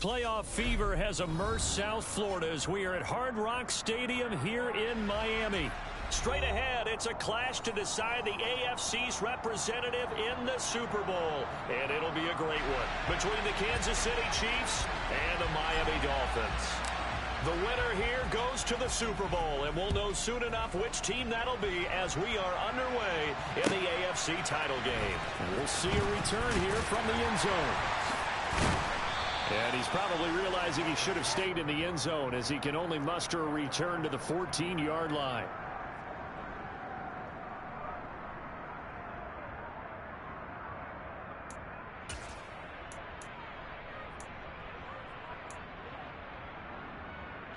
Playoff fever has immersed South Florida as we are at Hard Rock Stadium here in Miami. Straight ahead, it's a clash to decide the AFC's representative in the Super Bowl. And it'll be a great one between the Kansas City Chiefs and the Miami Dolphins. The winner here goes to the Super Bowl, and we'll know soon enough which team that'll be as we are underway in the AFC title game. We'll see a return here from the end zone. And he's probably realizing he should have stayed in the end zone as he can only muster a return to the 14-yard line.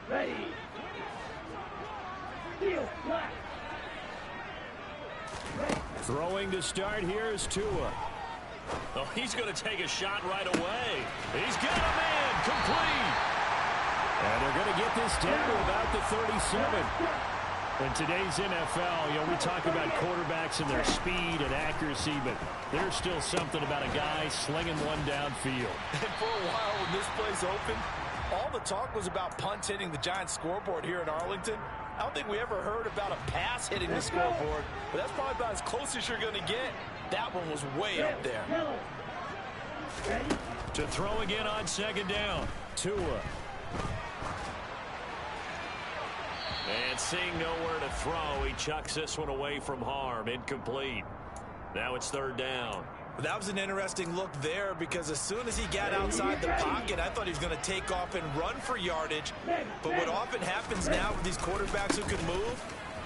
Ready. Field black. Throwing to start here is Tua. Oh, he's going to take a shot right away. He's got a man complete. And they're going to get this down to about the 37. In today's NFL, we talk about quarterbacks and their speed and accuracy, but there's still something about a guy slinging one downfield. And for a while when this play's open, all the talk was about punts hitting the Giants scoreboard here in Arlington. I don't think we ever heard about a pass hitting the scoreboard, but that's probably about as close as you're going to get. That one was way up there. To throw again on second down. Tua. And seeing nowhere to throw, he chucks this one away from harm. Incomplete. Now it's third down. That was an interesting look there because as soon as he got outside the pocket, I thought he was going to take off and run for yardage. But what often happens now with these quarterbacks who can move,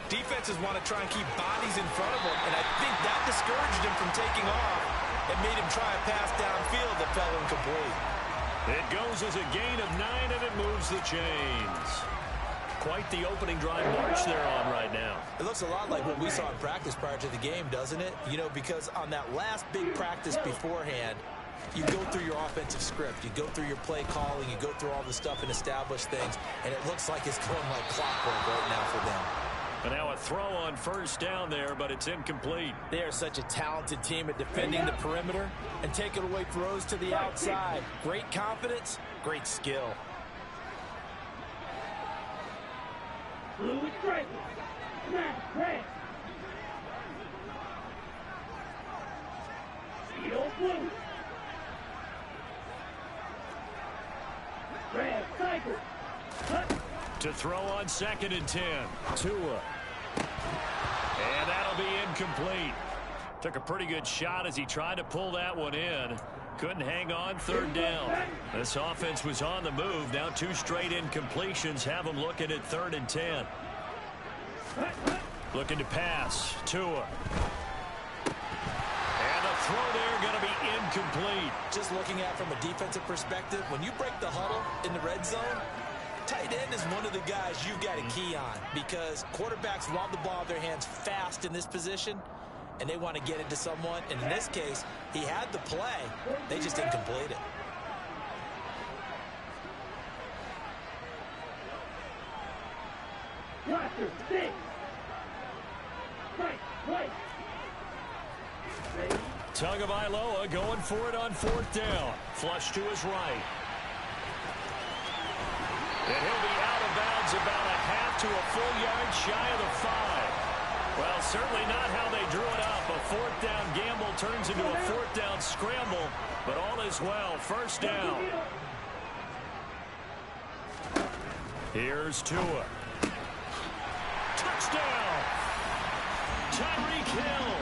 defenses want to try and keep bodies in front of them, and I think that discouraged him from taking off and made him try a pass downfield that fell incomplete. It goes as a gain of 9, and it moves the chains. Quite the opening drive march they're on right now. It looks a lot like what we saw in practice prior to the game, doesn't it? Because on that last big practice beforehand, you go through your offensive script. You go through your play calling. You go through all the stuff and establish things, and it looks like it's going like clockwork right now for them. And now a throw on first down there, but it's incomplete. They are such a talented team at defending the perimeter and taking away throws to the outside. Great confidence, great skill. Blue is striking. Smash, red. Field blue. Red cycle. Cut. To throw on second and 10. Tua. And that'll be incomplete. Took a pretty good shot as he tried to pull that one in. Couldn't hang on third down. This offense was on the move. Now 2 straight incompletions have them looking at third and 10. Looking to pass. Tua. And the throw there going to be incomplete. Just looking at it from a defensive perspective, when you break the huddle in the red zone, tight end is one of the guys you've got a key on because quarterbacks want the ball in their hands fast in this position, and they want to get it to someone. And in this case, he had the play. They just didn't complete it. Roster, six. Right. Tagovailoa going for it on fourth down. Flush to his right. And he'll be out of bounds about a half to a full yard shy of the 5. Well, certainly not how they drew it up. A fourth down gamble turns into a fourth down scramble, but all is well. First down. Here's Tua. Touchdown! Tyreek Hill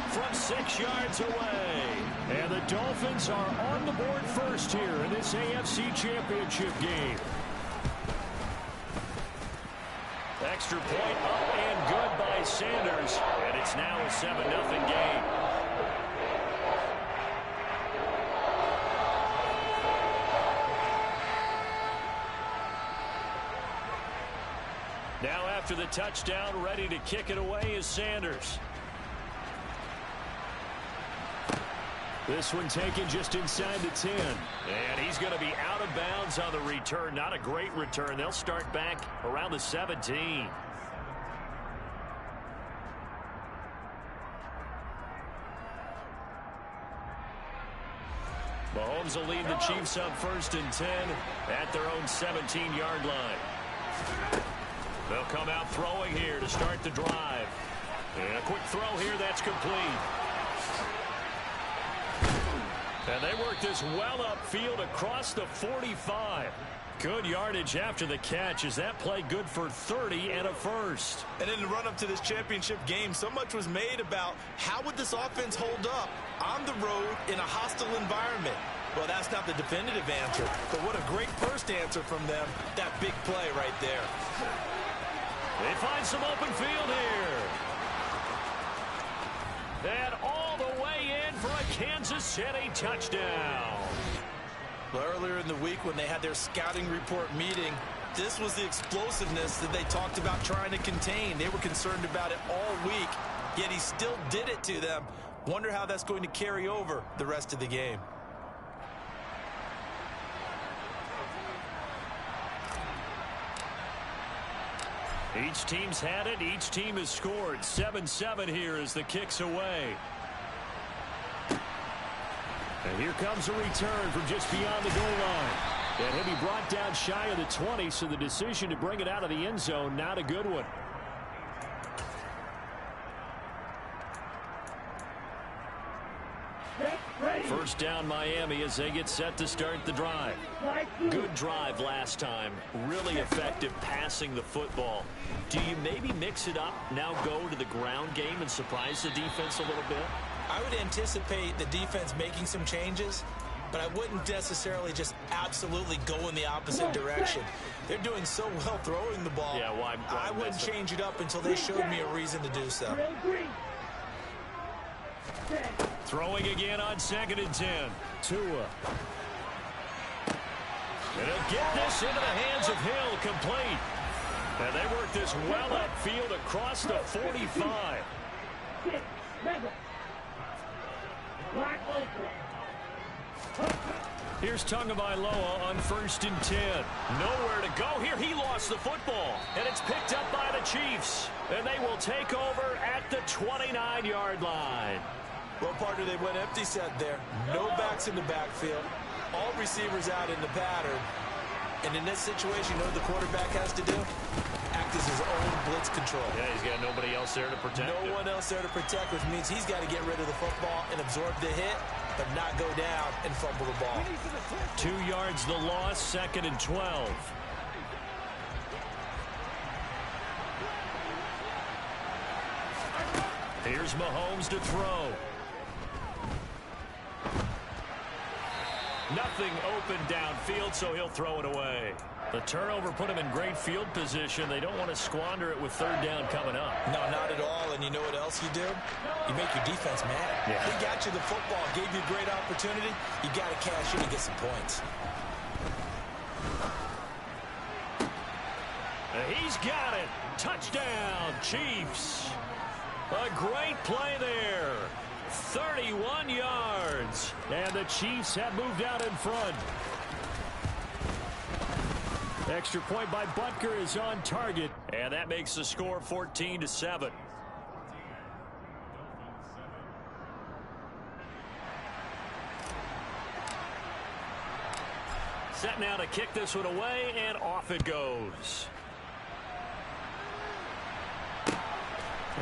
from 6 yards away. And the Dolphins are on the board first here in this AFC Championship game. Extra point up and good by Sanders. And it's now a 7-0 game. Now after the touchdown, ready to kick it away is Sanders. This one taken just inside the 10. And he's going to be out of bounds on the return. Not a great return. They'll start back around the 17. Mahomes will lead the Chiefs up 1st and 10 at their own 17-yard line. They'll come out throwing here to start the drive. And a quick throw here that's complete. And they work this well upfield across the 45. Good yardage after the catch. Is that play good for 30 and a first? And in the run-up to this championship game, so much was made about how would this offense hold up on the road in a hostile environment. Well, that's not the definitive answer, but what a great first answer from them. That big play right there. They find some open field here. And all the way in for a Kansas City touchdown. Well, earlier in the week when they had their scouting report meeting, this was the explosiveness that they talked about trying to contain. They were concerned about it all week, yet he still did it to them. Wonder how that's going to carry over the rest of the game. Each team's had it. Each team has scored. 7-7 here as the kick's away. And here comes a return from just beyond the goal line. And he'll be brought down shy of the 20, so the decision to bring it out of the end zone, not a good one. First down Miami as they get set to start the drive. Good drive last time. Really effective passing the football. Do you maybe mix it up, now go to the ground game and surprise the defense a little bit? I would anticipate the defense making some changes, but I wouldn't necessarily just absolutely go in the opposite direction. They're doing so well throwing the ball. Yeah, why I wouldn't change it up until they showed me a reason to do so. Throwing again on 2nd and 10. Tua. And he'll get this into the hands of Hill, complete. And they work this well upfield across the 45. Here's Tagovailoa on 1st and 10. Nowhere to go here. He lost the football. And it's picked up by the Chiefs. And they will take over at the 29-yard line. Well, partner, they went empty set there. No backs in the backfield. All receivers out in the pattern. And in this situation, you know what the quarterback has to do? Act as his own blitz control. Yeah, he's got nobody else there to protect him. No one else there to protect, which means he's got to get rid of the football and absorb the hit, but not go down and fumble the ball. 2 yards the loss, 2nd and 12. Here's Mahomes to throw. Nothing open downfield, so he'll throw it away. The turnover put him in great field position. They don't want to squander it with 3rd down coming up. No, not at all. And you know what else you do? You make your defense mad. Yeah. He got you the football, gave you a great opportunity. You got to cash in and get some points. He's got it. Touchdown, Chiefs. A great play there. 31 yards. And the Chiefs have moved out in front. Extra point by Butker is on target. And that makes the score 14-7. Set now to kick this one away, and off it goes.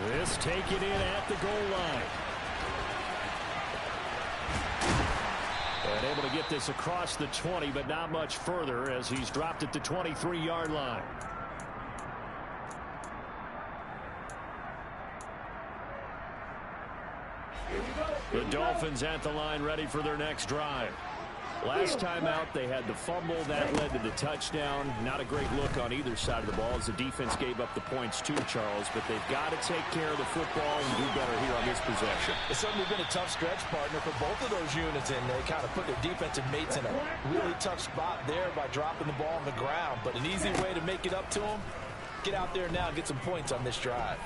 This taken in at the goal line. And able to get this across the 20, but not much further as he's dropped at the 23-yard line. The Dolphins at the line ready for their next drive. Last time out, they had the fumble. That led to the touchdown. Not a great look on either side of the ball as the defense gave up the points too, Charles. But they've got to take care of the football and do better here on this possession. It's certainly been a tough stretch, partner, for both of those units, and they kind of put their defensive mates in a really tough spot there by dropping the ball on the ground. But an easy way to make it up to them, get out there now and get some points on this drive.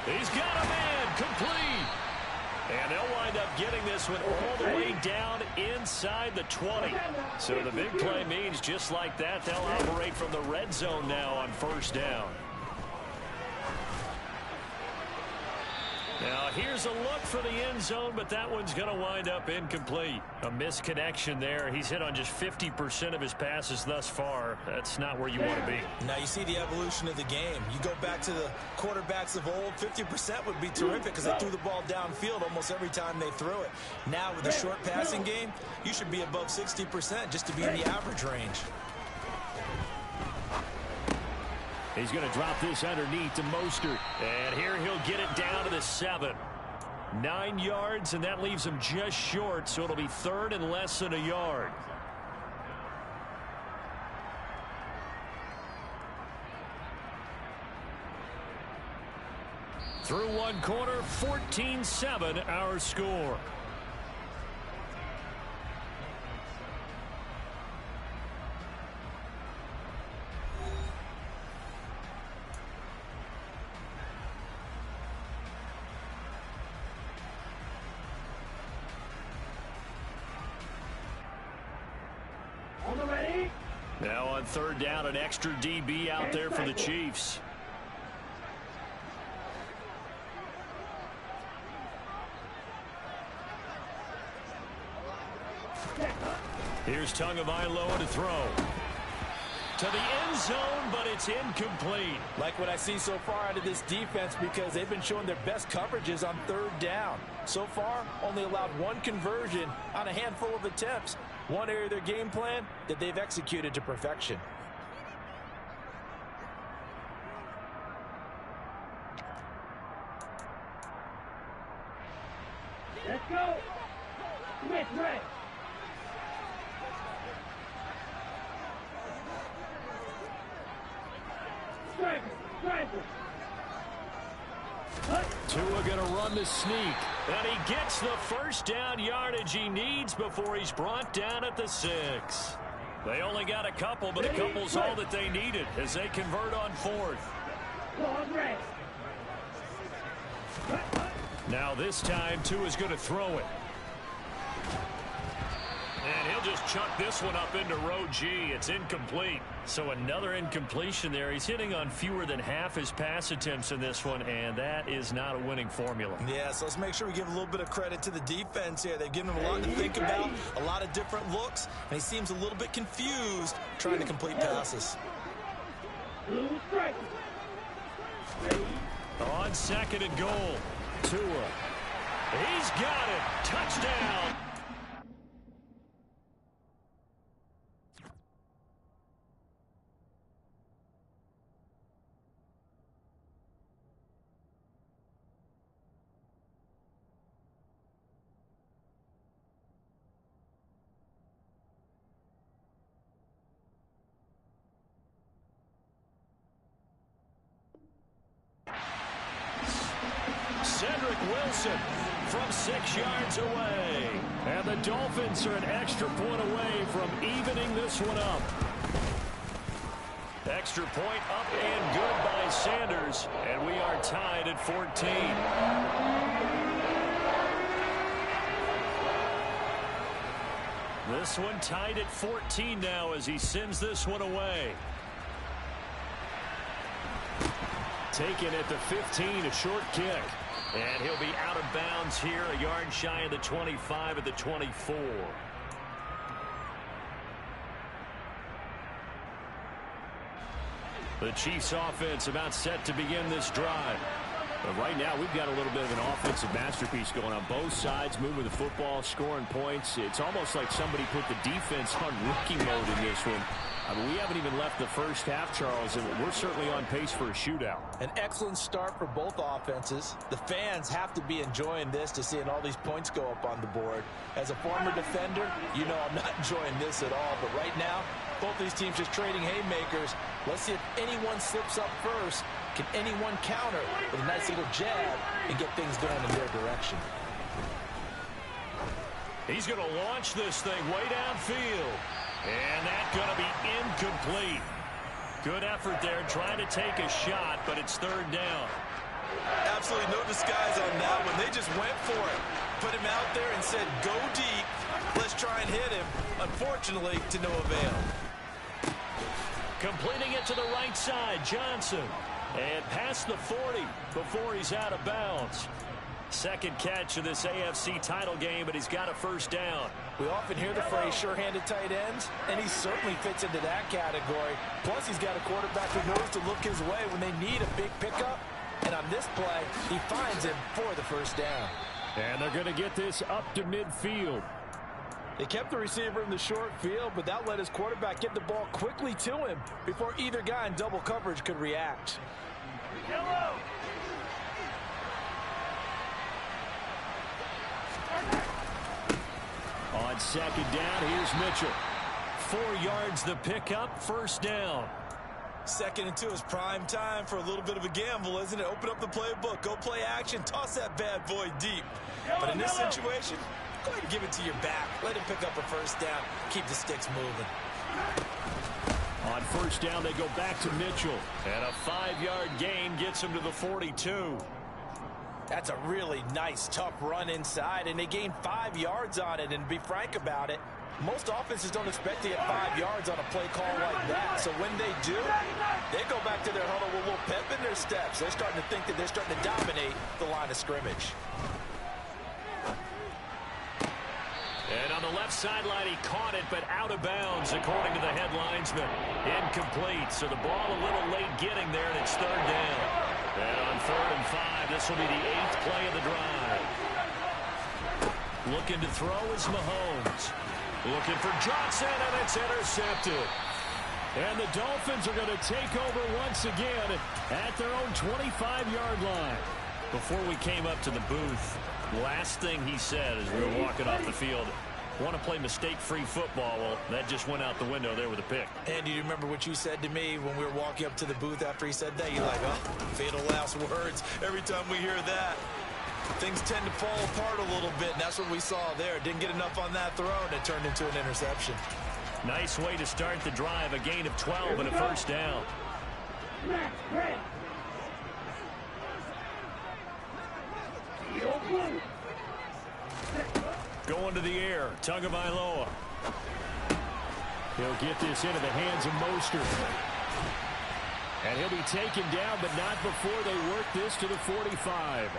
He's got a man, complete. And they'll wind up getting this one all the way down inside the 20. So the big play means just like that, they'll operate from the red zone now on 1st down. Now here's a look for the end zone, but that one's going to wind up incomplete. A misconnection there. He's hit on just 50% of his passes thus far. That's not where you want to be. Now you see the evolution of the game. You go back to the quarterbacks of old, 50% would be terrific because they threw the ball downfield almost every time they threw it. Now with a short passing game, you should be above 60% just to be in the average range. He's going to drop this underneath to Mostert. And here he'll get it down to the 7. 9 yards, and that leaves him just short, so it'll be third and less than a yard. Through one quarter, 14-7 our score. Now on third down, an extra DB out there for the Chiefs. Here's Tagovailoa to throw. To the end zone, but it's incomplete. Like what I see so far out of this defense because they've been showing their best coverages on third down. So far, only allowed one conversion on a handful of attempts. One area of their game plan that they've executed to perfection. Let's go. Smith, right. Tua going to run the sneak. And he gets the first down yardage he needs before he's brought down at the 6. They only got a couple, but a couple's all that they needed as they convert on fourth. Now this time, Tua's going to throw it. And he'll just chuck this one up into row G. It's incomplete. So another incompletion there. He's hitting on fewer than half his pass attempts in this one, and that is not a winning formula. Yeah, so let's make sure we give a little bit of credit to the defense here. They've given him a lot to think about, a lot of different looks, and he seems a little bit confused trying to complete passes. On second and goal, Tua. He's got it. Touchdown. Wilson from 6 yards away. And the Dolphins are an extra point away from evening this one up. Extra point up and good by Sanders. And we are tied at 14. This one tied at 14 now as he sends this one away. Taken at the 15, a short kick. And he'll be out of bounds here, a yard shy of the 25 at the 24. The Chiefs offense about set to begin this drive. But right now, we've got a little bit of an offensive masterpiece going on both sides, moving the football, scoring points. It's almost like somebody put the defense on rookie mode in this one. I mean, we haven't even left the first half, Charles, and we're certainly on pace for a shootout. An excellent start for both offenses. The fans have to be enjoying this to seeing all these points go up on the board. As a former defender, you know I'm not enjoying this at all. But right now, both these teams just trading haymakers. Let's see if anyone slips up first. Can anyone counter with a nice little jab and get things going in their direction? He's going to launch this thing way downfield. And that's going to be incomplete. Good effort there trying to take a shot, but it's third down. Absolutely no disguise on that one. They just went for it. Put him out there and said, go deep. Let's try and hit him. Unfortunately, to no avail. Completing it to the right side, Johnson. And past the 40 before he's out of bounds. Second catch of this AFC title game, but he's got a first down. We often hear the phrase sure-handed tight ends, and he certainly fits into that category. Plus, he's got a quarterback who knows to look his way when they need a big pickup. And on this play, he finds him for the first down. And they're going to get this up to midfield. They kept the receiver in the short field, but that let his quarterback get the ball quickly to him before either guy in double coverage could react. Yellow. On second down, here's Mitchell. 4 yards the pickup, first down. 2nd and 2 is prime time for a little bit of a gamble, isn't it? Open up the playbook, go play action, toss that bad boy deep. But in this situation, go ahead and give it to your back. Let him pick up a first down. Keep the sticks moving. On first down, they go back to Mitchell. And a 5-yard gain gets him to the 42. That's a really nice, tough run inside, and they gain 5 yards on it. And to be frank about it, most offenses don't expect to get 5 yards on a play call like that. So when they do, they go back to their huddle with a little pep in their steps. They're starting to think that they're starting to dominate the line of scrimmage. And on the left sideline, he caught it, but out of bounds, according to the head linesman. Incomplete, so the ball a little late getting there, and it's third down. And on 3rd and 5, this will be the 8th play of the drive. Looking to throw is Mahomes. Looking for Johnson, and it's intercepted. And the Dolphins are going to take over once again at their own 25-yard line. Before we came up to the booth, last thing he said as we were walking off the field, want to play mistake-free football. Well, that just went out the window there with a pick. And do you remember what you said to me when we were walking up to the booth after he said that? You're like, oh, fatal last words. Every time we hear that, things tend to fall apart a little bit, and that's what we saw there. Didn't get enough on that throw, and it turned into an interception. Nice way to start the drive. A gain of 12 and a first down. Going to the air, Tagovailoa. He'll get this into the hands of Mostert. And he'll be taken down, but not before they work this to the 45.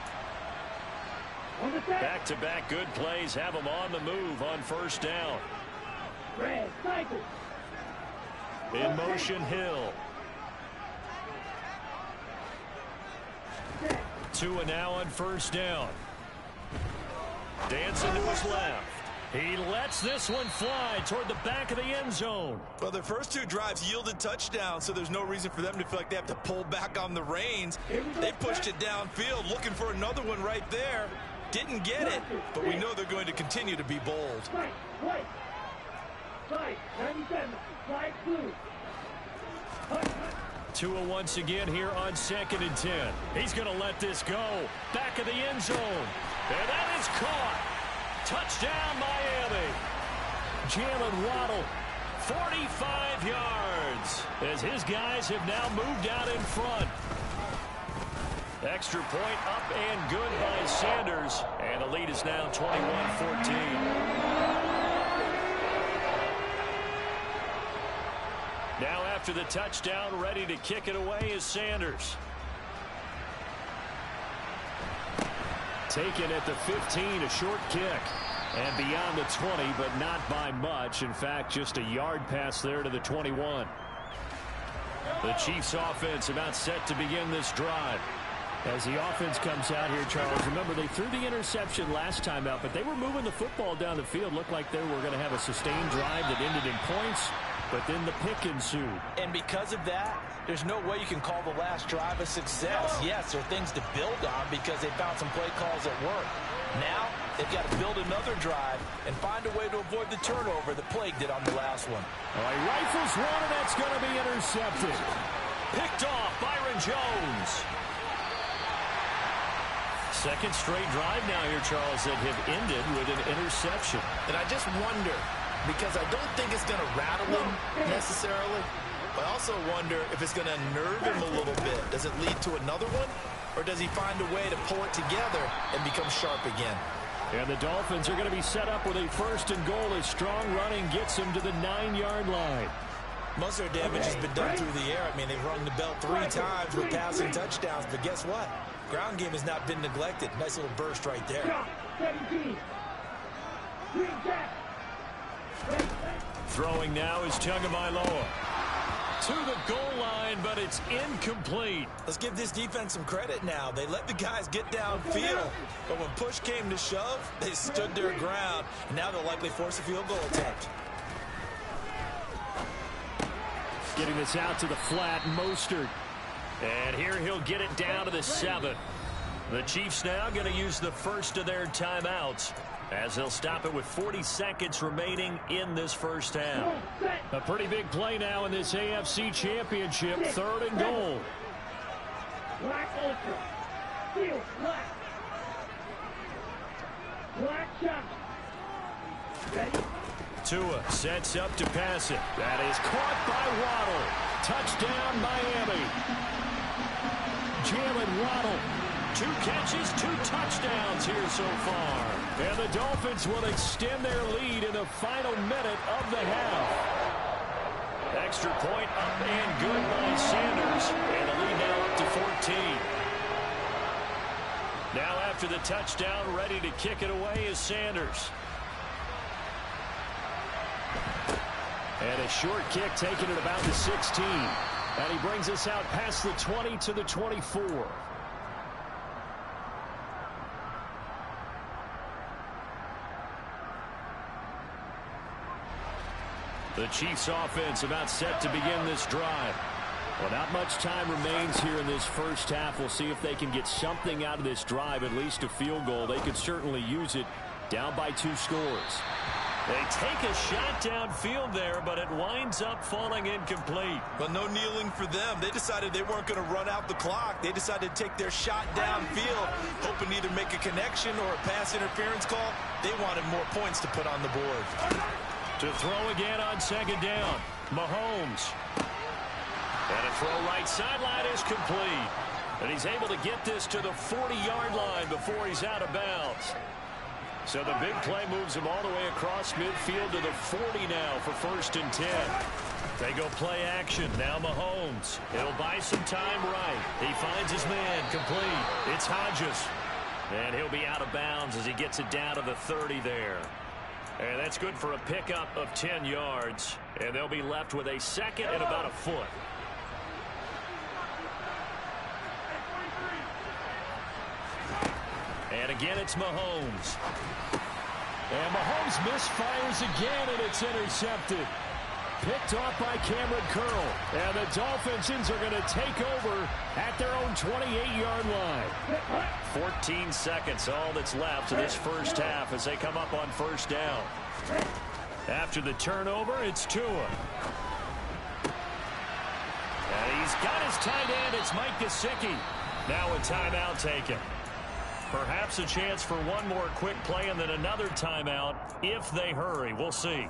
Back-to-back good plays have them on the move on first down. In motion, Hill. 2 and now on first down. Dancing to his left. He lets this one fly toward the back of the end zone. Well, their first 2 drives yielded touchdowns, so there's no reason for them to feel like they have to pull back on the reins. They pushed it downfield, looking for another one right there. Didn't get it, but we know they're going to continue to be bold. Tua once again here on 2nd and 10. He's going to let this go. Back of the end zone. And that is caught. Touchdown, Miami. Jalen Waddle, 45 yards, as his guys have now moved out in front. Extra point up and good by Sanders. And the lead is now 21-14. Now after the touchdown, ready to kick it away is Sanders. Taken at the 15, a short kick. And beyond the 20, but not by much. In fact, just a yard pass there to the 21. The Chiefs offense about set to begin this drive. As the offense comes out here, Charles, remember they threw the interception last time out, but they were moving the football down the field. Looked like they were going to have a sustained drive that ended in points, but then the pick ensued. And because of that, there's no way you can call the last drive a success. Yes, there are things to build on because they found some play calls that work. Now, they've got to build another drive and find a way to avoid the turnover that plagued it on the last one. All right, rifles one, and that's going to be intercepted. Picked off, Byron Jones. Second straight drive now here, Charles, that have ended with an interception. And I just wonder, because I don't think it's going to rattle him necessarily, but I also wonder if it's going to unnerve him a little bit. Does it lead to another one? Or does he find a way to pull it together and become sharp again? And the Dolphins are going to be set up with a 1st and goal as strong running gets them to the 9-yard line. Most of their damage has been done through the air. I mean, they've rung the bell 3 times with passing touchdowns, but guess what? Ground game has not been neglected. Nice little burst right there. 17. Green jack. Throwing now is Tagovailoa. To the goal line, but it's incomplete. Let's give this defense some credit now. They let the guys get downfield, but when push came to shove, they stood their ground. And now they'll likely force a field goal attempt. Getting this out to the flat, Mostert. And here he'll get it down to the 7. The Chiefs now going to use the first of their timeouts, as they'll stop it with 40 seconds remaining in this first half. A pretty big play now in this AFC Championship, 3rd and goal. Black ultra. Steel black. Black shot. Ready? Tua sets up to pass it. That is caught by Waddle. Touchdown, Miami. Jalen Waddle. 2 catches, 2 touchdowns here so far. And the Dolphins will extend their lead in the final minute of the half. Extra point up and good by Sanders. And the lead now up to 14. Now after the touchdown, ready to kick it away is Sanders. And a short kick taken at about the 16. And he brings us out past the 20 to the 24. The Chiefs offense about set to begin this drive. Well, not much time remains here in this first half. We'll see if they can get something out of this drive, at least a field goal. They could certainly use it, down by 2 scores. They take a shot downfield there, but it winds up falling incomplete. Well, no kneeling for them. They decided they weren't going to run out the clock. They decided to take their shot downfield, hoping to either make a connection or a pass interference call. They wanted more points to put on the board. To throw again on 2nd down, Mahomes. And a throw right sideline is complete. And he's able to get this to the 40-yard line before he's out of bounds. So the big play moves him all the way across midfield to the 40 now for 1st and 10. They go play action. Now Mahomes. He'll buy some time right. He finds his man complete. It's Hodges. And he'll be out of bounds as he gets it down to the 30 there. And that's good for a pickup of 10 yards. And they'll be left with a 2nd and about a foot. And again, it's Mahomes. And Mahomes misfires again, and it's intercepted. Picked off by Cameron Curl. And the Dolphins are going to take over at their own 28-yard line. 14 seconds, all that's left of this first half as they come up on 1st down. After the turnover, it's Tua. And he's got his tight end. It's Mike Gesicki. Now a timeout taken. Perhaps a chance for one more quick play and then another timeout if they hurry. We'll see.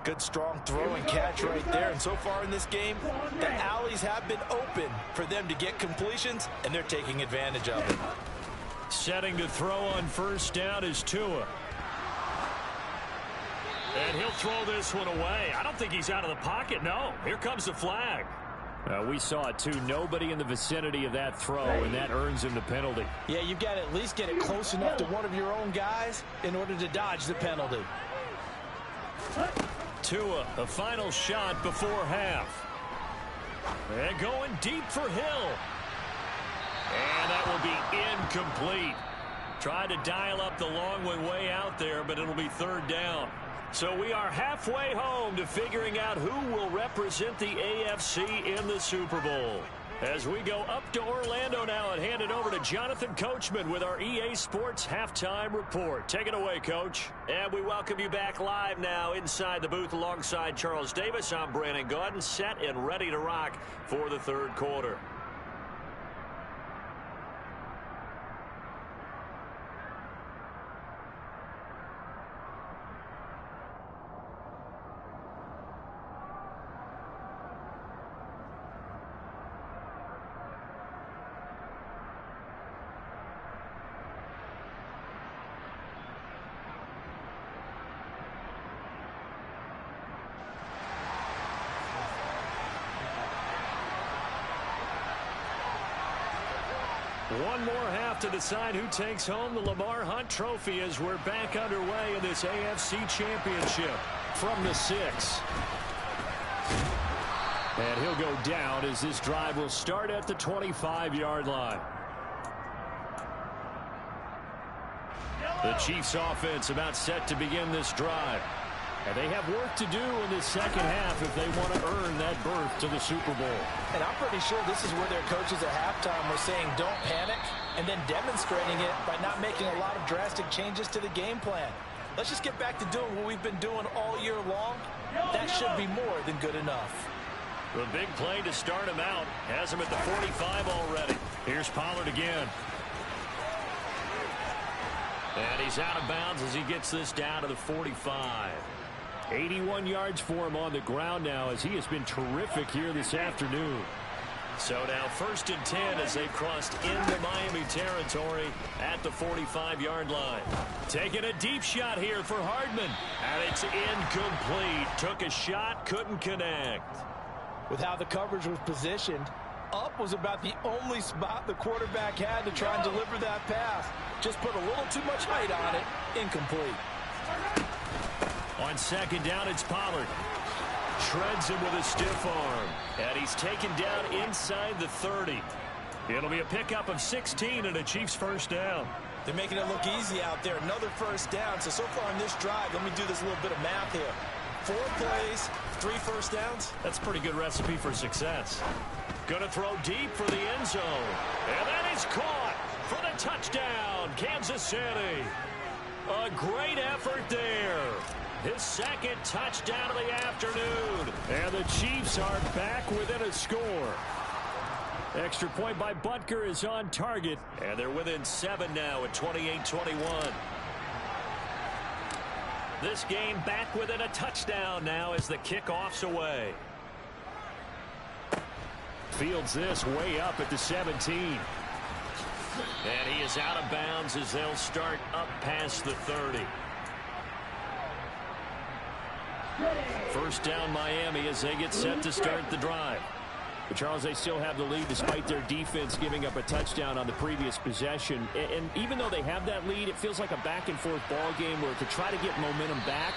Good, strong throw and catch right there. And so far in this game, the alleys have been open for them to get completions, and they're taking advantage of it. Setting to throw on 1st down is Tua. And he'll throw this one away. I don't think he's out of the pocket. No, here comes the flag. We saw it too. Nobody in the vicinity of that throw, and that earns him the penalty. Yeah, you've got to at least get it close enough to one of your own guys in order to dodge the penalty. Tua, a final shot before half. And going deep for Hill. And that will be incomplete. Tried to dial up the long way out there, but it'll be 3rd down. So we are halfway home to figuring out who will represent the AFC in the Super Bowl. As we go up to Orlando now and hand it over to Jonathan Coachman with our EA Sports Halftime Report. Take it away, Coach. And we welcome you back live now inside the booth alongside Charles Davis. I'm Brandon Gaudin, set and ready to rock for the 3rd quarter. One more half to decide who takes home the Lamar Hunt Trophy as we're back underway in this AFC Championship. From the 6. And he'll go down as this drive will start at the 25-yard line. The Chiefs offense about set to begin this drive. And they have work to do in the second half if they want to earn that berth to the Super Bowl. And I'm pretty sure this is where their coaches at halftime were saying don't panic, and then demonstrating it by not making a lot of drastic changes to the game plan. Let's just get back to doing what we've been doing all year long. That should be more than good enough. The big play to start him out has him at the 45 already. Here's Pollard again. And he's out of bounds as he gets this down to the 45. 81 yards for him on the ground now as he has been terrific here this afternoon. So now 1st and 10 as they've crossed into Miami territory at the 45-yard line. Taking a deep shot here for Hardman. And it's incomplete. Took a shot, couldn't connect. With how the coverage was positioned, up was about the only spot the quarterback had to try and deliver that pass. Just put a little too much height on it. Incomplete. On 2nd down, it's Pollard. Shreds him with a stiff arm. And he's taken down inside the 30. It'll be a pickup of 16 and a Chiefs 1st down. They're making it look easy out there. Another 1st down. So far in this drive, let me do this little bit of math here. 4 plays, 3 1st downs. That's a pretty good recipe for success. Going to throw deep for the end zone. And that is caught for the touchdown, Kansas City. A great effort there. His 2nd touchdown of the afternoon. And the Chiefs are back within a score. Extra point by Butker is on target. And they're within 7 now at 28-21. This game back within a touchdown now as the kickoff's away. Fields this way up at the 17. And he is out of bounds as they'll start up past the 30. 1st down Miami as they get set to start the drive. But Charles, they still have the lead despite their defense giving up a touchdown on the previous possession. And even though they have that lead, it feels like a back-and-forth ball game where to try to get momentum back,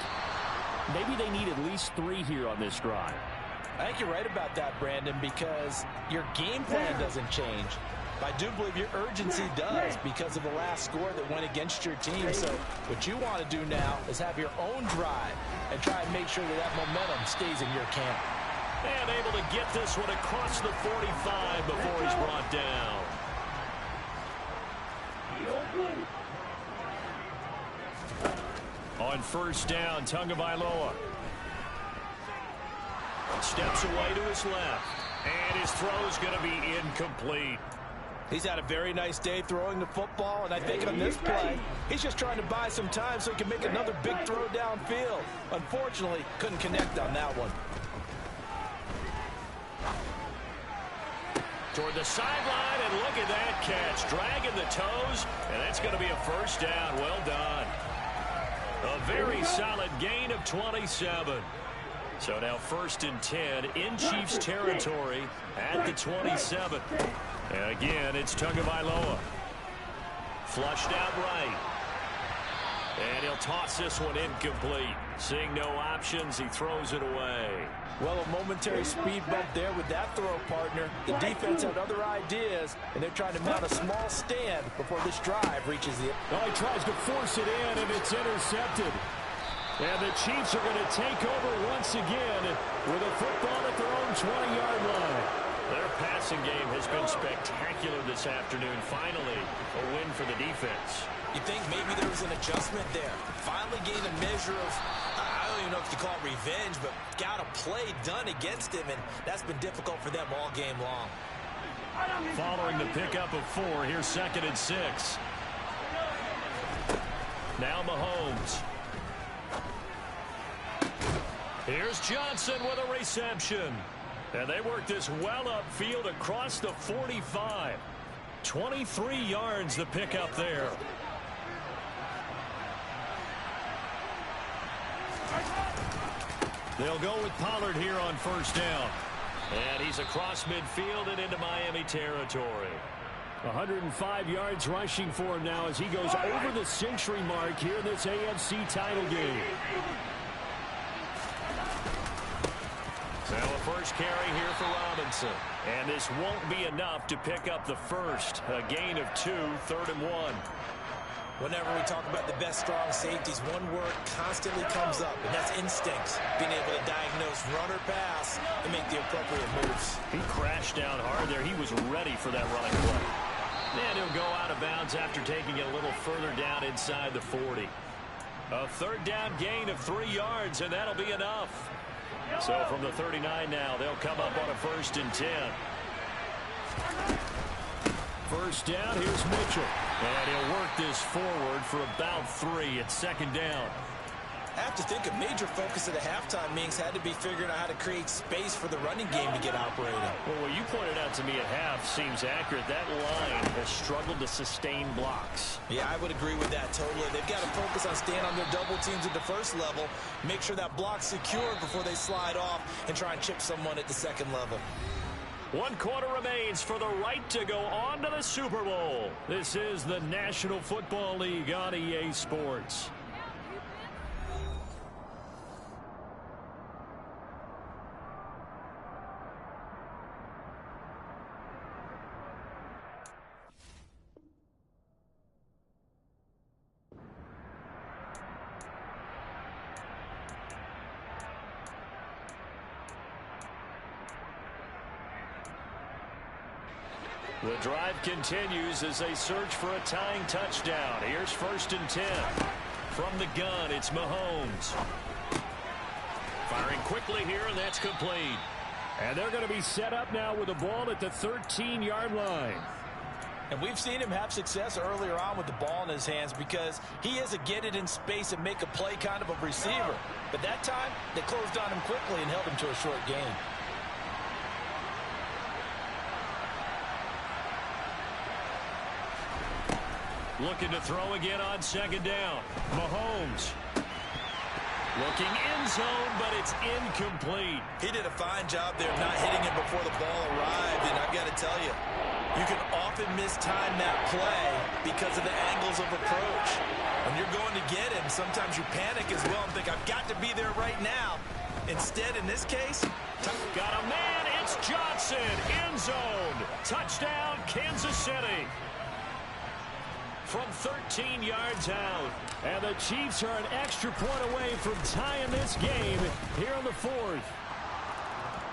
maybe they need at least 3 here on this drive. I think you're right about that, Brandon, because your game plan doesn't change. I do believe your urgency does because of the last score that went against your team. So what you want to do now is have your own drive and try and make sure that that momentum stays in your camp. And able to get this one across the 45 before he's brought down. On 1st down, Tagovailoa steps away to his left. And his throw's going to be incomplete. He's had a very nice day throwing the football, and I think on this play, he's just trying to buy some time so he can make another big throw downfield. Unfortunately, couldn't connect on that one. Toward the sideline, and look at that catch. Dragging the toes, and that's going to be a 1st down. Well done. A very solid gain of 27. So now 1st and 10 in Chiefs territory at the 27. And again, it's Tagovailoa. Flushed out right. And he'll toss this one incomplete. Seeing no options, he throws it away. Well, a momentary speed bump there with that throw, partner. The defense had other ideas, and they're trying to mount a small stand before this drive reaches the... Oh, he tries to force it in, and it's intercepted. And the Chiefs are going to take over once again with a football at their own 20-yard line. Their passing game has been spectacular this afternoon. Finally, a win for the defense. You think maybe there was an adjustment there? Finally gained a measure of, I don't even know if you call it revenge, but got a play done against him, and that's been difficult for them all game long. Following the pickup of 4, here's 2nd and 6. Now Mahomes. Here's Johnson with a reception. And they work this well upfield across the 45. 23 yards the pickup there. They'll go with Pollard here on 1st down. And he's across midfield and into Miami territory. 105 yards rushing for him now as he goes over the century mark here in this AFC title game. So a first carry here for Robinson. And this won't be enough to pick up the first. A gain of 2, 3rd and 1. Whenever we talk about the best strong safeties, one word constantly comes up, and that's instincts. Being able to diagnose run or pass and make the appropriate moves. He crashed down hard there. He was ready for that running play. And he'll go out of bounds after taking it a little further down inside the 40. A 3rd down gain of 3 yards, and that'll be enough. So from the 39 now, they'll come up on a 1st and 10. First down, here's Mitchell. And he'll work this forward for about 3 at 2nd down. I have to think a major focus of the halftime meetings had to be figuring out how to create space for the running game to get operating. Well, what you pointed out to me at half seems accurate. That line has struggled to sustain blocks. Yeah, I would agree with that totally. They've got to focus on staying on their double teams at the first level, make sure that block's secure before they slide off and try and chip someone at the second level. 1 quarter remains for the right to go on to the Super Bowl. This is the National Football League on EA Sports. The drive continues as they search for a tying touchdown. Here's 1st and 10. From the gun, it's Mahomes. Firing quickly here, and that's complete. And they're going to be set up now with the ball at the 13-yard line. And we've seen him have success earlier on with the ball in his hands because he is a get it in space and make a play kind of a receiver. But that time, they closed on him quickly and held him to a short gain. Looking to throw again on 2nd down. Mahomes. Looking end zone, but it's incomplete. He did a fine job there of not hitting it before the ball arrived, and I've got to tell you, you can often mistime that play because of the angles of approach. When you're going to get him, sometimes you panic as well and think, I've got to be there right now. Instead, in this case, got a man. It's Johnson. End zone. Touchdown, Kansas City. From 13 yards out. And the Chiefs are an extra point away from tying this game here in the 4th.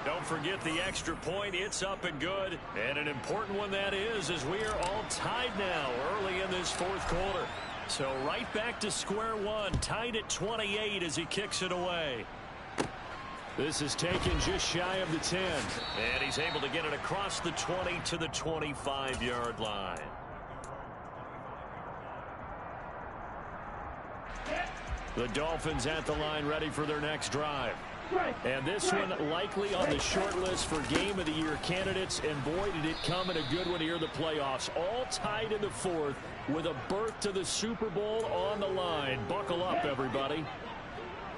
Don't forget the extra point. It's up and good. And an important one that is, as we are all tied now early in this 4th quarter. So right back to square one. Tied at 28 as he kicks it away. This is taken just shy of the 10. And he's able to get it across the 20 to the 25-yard line. The Dolphins at the line ready for their next drive. And this one likely on the short list for Game of the Year candidates. And boy, did it come in a good one here in the playoffs. All tied in the 4th with a berth to the Super Bowl on the line. Buckle up, everybody.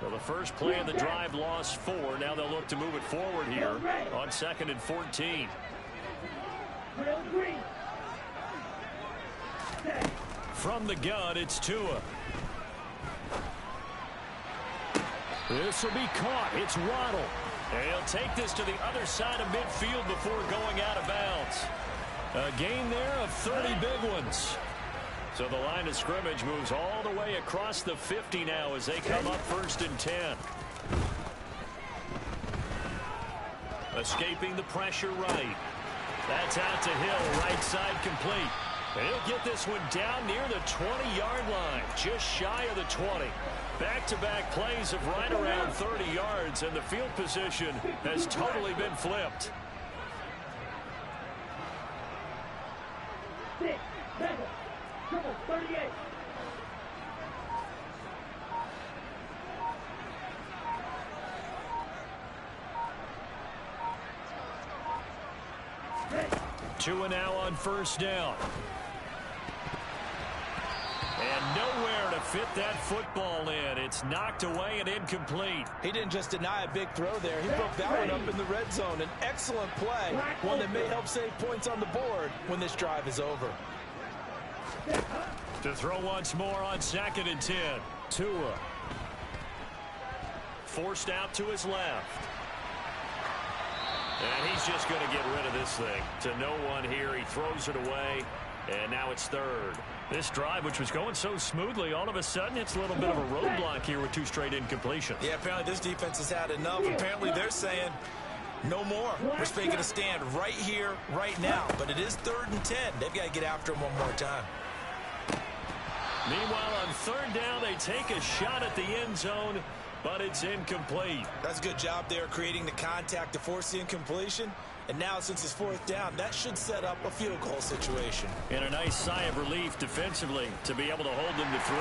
Well, the first play of the drive lost 4. Now they'll look to move it forward here on 2nd and 14. From the gun, it's Tua. This will be caught. It's Waddle. And he'll take this to the other side of midfield before going out of bounds. A gain there of 30 big ones. So the line of scrimmage moves all the way across the 50 now as they come up 1st and 10. Escaping the pressure right. That's out to Hill, right side complete. And he'll get this one down near the 20-yard line, just shy of the 20. Back-to-back plays of right around 30 yards, and the field position has totally been flipped. 6, 7, 38. Tua now on 1st down. And nowhere to fit that football in. It's knocked away and incomplete. He didn't just deny a big throw there. He broke that one up in the red zone. An excellent play, one that may help save points on the board when this drive is over. To throw once more on 2nd and 10. Tua. Forced out to his left. And he's just going to get rid of this thing. To no one here. He throws it away. And now it's 3rd. This drive, which was going so smoothly, all of a sudden it's a little bit of a roadblock here with 2 straight incompletions. Yeah, apparently this defense has had enough. Apparently they're saying no more. We're just making a stand right here, right now. But it is 3rd and 10. They've got to get after him one more time. Meanwhile, on 3rd down, they take a shot at the end zone, but it's incomplete. That's a good job there creating the contact to force the incompletion. And now, since it's 4th down, that should set up a field goal situation. And a nice sigh of relief defensively to be able to hold them to 3.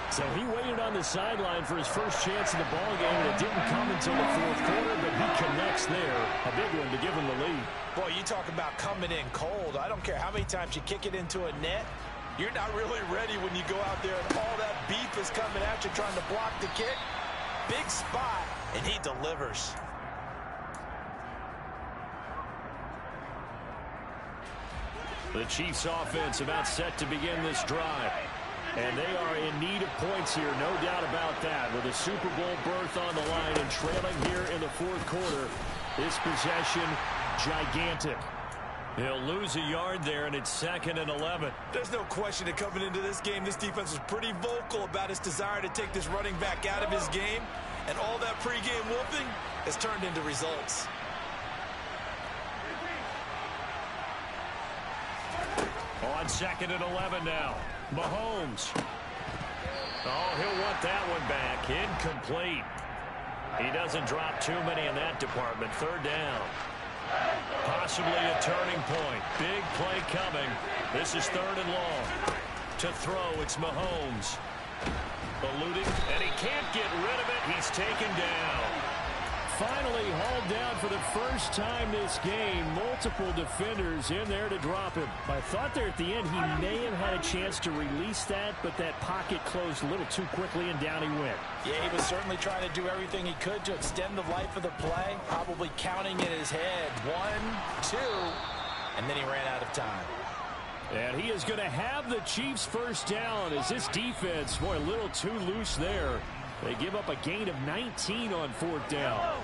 So he waited on the sideline for his first chance in the ballgame, and it didn't come until the 4th quarter, but he connects there. A big one to give him the lead. Boy, you talk about coming in cold. I don't care how many times you kick it into a net. You're not really ready when you go out there and all that beef is coming at you trying to block the kick. Big spot, and he delivers. The Chiefs offense about set to begin this drive. And they are in need of points here, no doubt about that. With a Super Bowl berth on the line and trailing here in the 4th quarter. This possession, gigantic. He'll lose a yard there, and it's 2nd and 11. There's no question that coming into this game, this defense was pretty vocal about his desire to take this running back out of his game. And all that pregame whooping has turned into results. On 2nd and 11 now. Mahomes. Oh, he'll want that one back. Incomplete. He doesn't drop too many in that department. 3rd down. Possibly a turning point. Big play coming. This is 3rd and long. To throw, it's Mahomes. Eluding, and he can't get rid of it. He's taken down. Finally hauled down for the first time this game. Multiple defenders in there to drop him. I thought there at the end he may have had a chance to release that, but that pocket closed a little too quickly, and down he went. Yeah, he was certainly trying to do everything he could to extend the life of the play, probably counting in his head. 1, 2, and then he ran out of time. And he is going to have the Chiefs first down as this defense, boy, a little too loose there. They give up a gain of 19 on 4th down.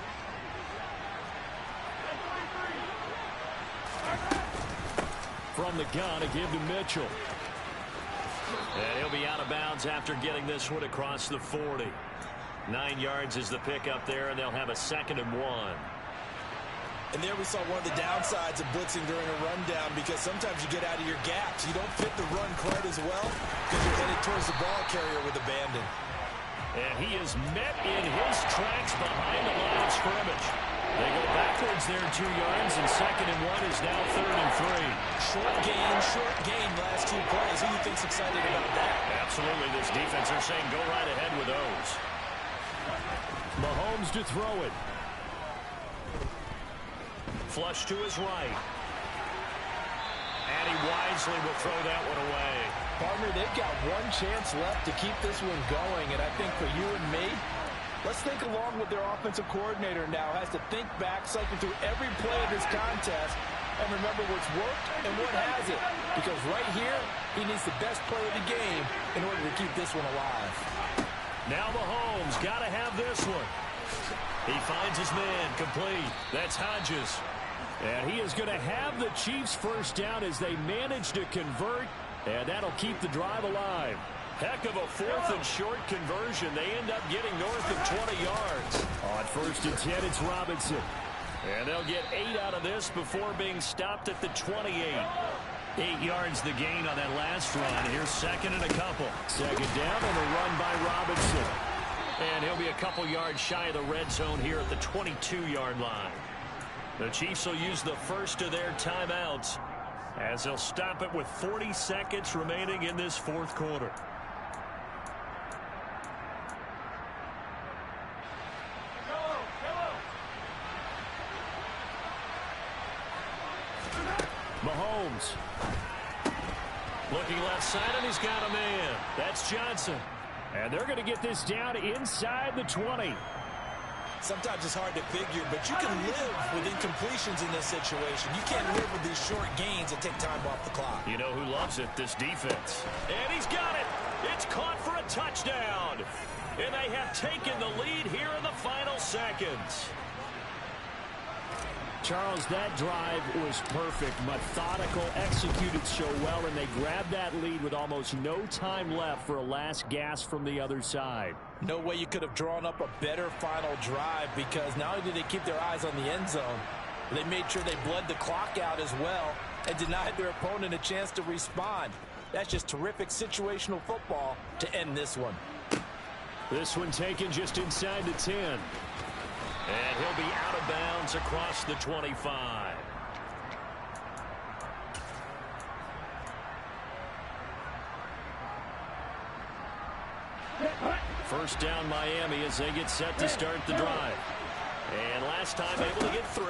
From the gun, a give to Mitchell. And he'll be out of bounds after getting this one across the 40. 9 yards is the pickup there, and they'll have a 2nd and 1. And there we saw one of the downsides of blitzing during a rundown, because sometimes you get out of your gaps. You don't fit the run quite as well because you're headed towards the ball carrier with abandon. And he is met in his tracks behind the line of scrimmage. They go backwards there 2 yards, and 2nd and 1 is now 3rd and 3. Short gain, last 2 plays. Who do you think's excited about that? Absolutely, this defense, they're saying go right ahead with those. Mahomes to throw it. Flush to his right. And he wisely will throw that one away. Partner, they've got one chance left to keep this one going, and I think for you and me, let's think along with their offensive coordinator now. Has to think back, cycle through every play of this contest, and remember what's worked and what hasn't. Because right here, he needs the best play of the game in order to keep this one alive. Now Mahomes got to have this one. He finds his man complete. That's Hodges. And he is going to have the Chiefs first down as they manage to convert, and that'll keep the drive alive. Heck of a 4th and short conversion. They end up getting north of 20 yards. On 1st and 10, it's Robinson. And they'll get 8 out of this before being stopped at the 28. 8 yards the gain on that last run. Here's 2nd and a couple. 2nd down and a run by Robinson. And he'll be a couple yards shy of the red zone here at the 22-yard line. The Chiefs will use the first of their timeouts as they'll stop it with 40 seconds remaining in this 4th quarter. Mahomes. Looking left side, and he's got a man. That's Johnson. And they're going to get this down inside the 20. Sometimes it's hard to figure, but you can live with incompletions in this situation. You can't live with these short gains that take time off the clock. You know who loves it? This defense. And he's got it. It's caught for a touchdown. And they have taken the lead here in the final seconds. Charles, that drive was perfect. Methodical, executed so well, and they grabbed that lead with almost no time left for a last gasp from the other side. No way you could have drawn up a better final drive, because not only did they keep their eyes on the end zone, they made sure they bled the clock out as well and denied their opponent a chance to respond. That's just terrific situational football to end this one. This one taken just inside the 10. And he'll be out of bounds across the 25. First down Miami as they get set to start the drive. And last time able to get 3.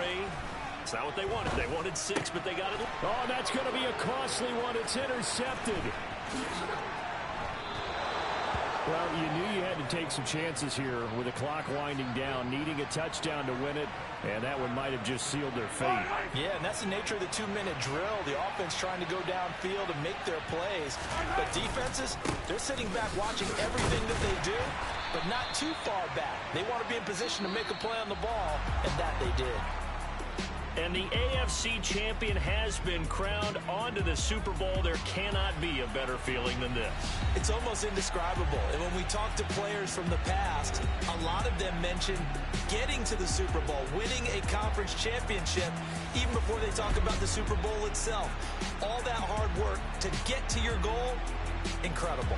It's not what they wanted. They wanted 6, but they got it. Oh, that's going to be a costly one. It's intercepted. Well, you knew you had to take some chances here with the clock winding down, needing a touchdown to win it, and that one might have just sealed their fate. Yeah, and that's the nature of the 2-minute drill. The offense trying to go downfield and make their plays. But defenses, they're sitting back watching everything that they do, but not too far back. They want to be in position to make a play on the ball, and that they did. And the AFC champion has been crowned. Onto the Super Bowl. There cannot be a better feeling than this. It's almost indescribable. And when we talk to players from the past, a lot of them mention getting to the Super Bowl, winning a conference championship, even before they talk about the Super Bowl itself. All that hard work to get to your goal, incredible.